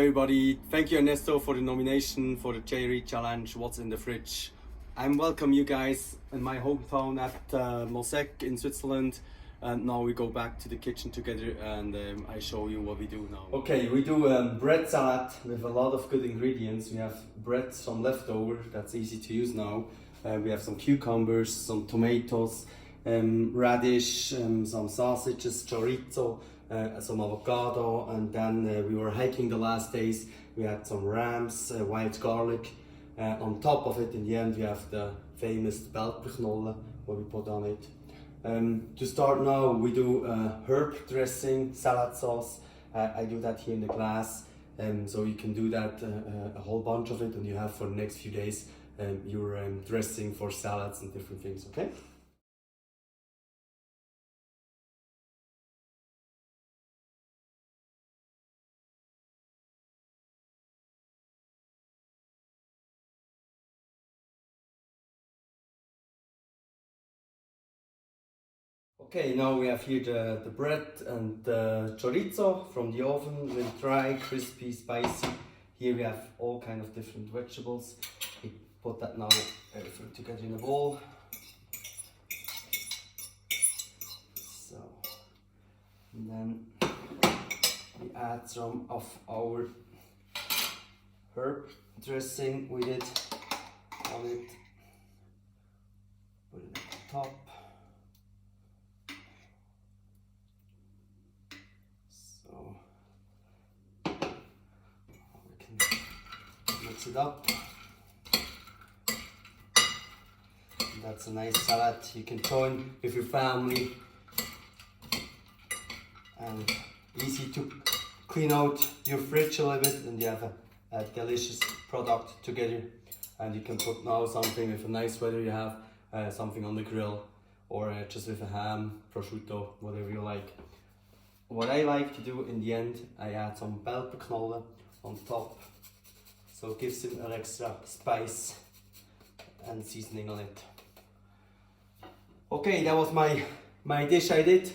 everybody. Thank you Ernesto for the nomination for the JRE Challenge What's in the Fridge. I'm welcome you guys in my hometown at Moosegg in Switzerland, and now we go back to the kitchen together and I show you what we do now. Okay, we do bread salad with a lot of good ingredients. We have bread, some leftover, that's easy to use now. We have some cucumbers, some tomatoes, radish, some sausages, chorizo, some avocado, and then we were hiking the last days. We had some rams, wild garlic. On top of it, in the end, we have the famous Belperknolle, what we put on it. To start now, we do herb dressing, salad sauce. I do that here in the glass, so you can do that a whole bunch of it, and you have for the next few days your dressing for salads and different things, okay? Okay, now we have here the bread and the chorizo from the oven, really dry, crispy, spicy. Here we have all kind of different vegetables. We put that now together in a bowl. So, and then we add some of our herb dressing with it on it. Put it at the top. Mix it up. And that's a nice salad you can join with your family, and easy to clean out your fridge a little bit, and you have a delicious product together. And you can put now something with a nice weather, you have something on the grill, or just with a ham, prosciutto, whatever you like. What I like to do in the end, I add some Belperknolle on top. So it gives it an extra spice and seasoning on it. Okay, that was my dish I did.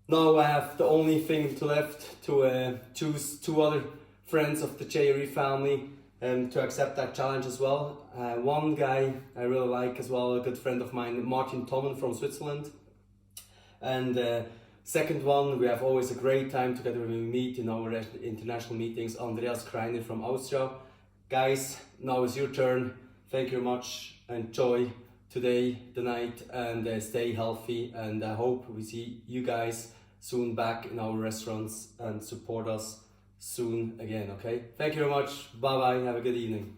Now I have the only thing left to choose 2 other friends of the JRE family to accept that challenge as well. One guy I really like as well, a good friend of mine, Martin Tommen from Switzerland. And second one, we have always a great time together when we meet in our international meetings, Andreas Kreiner from Austria. Guys, now is your turn. Thank you very much. Enjoy today, the night, and stay healthy. And I hope we see you guys soon back in our restaurants and support us soon again, okay? Thank you very much. Bye bye. Have a good evening.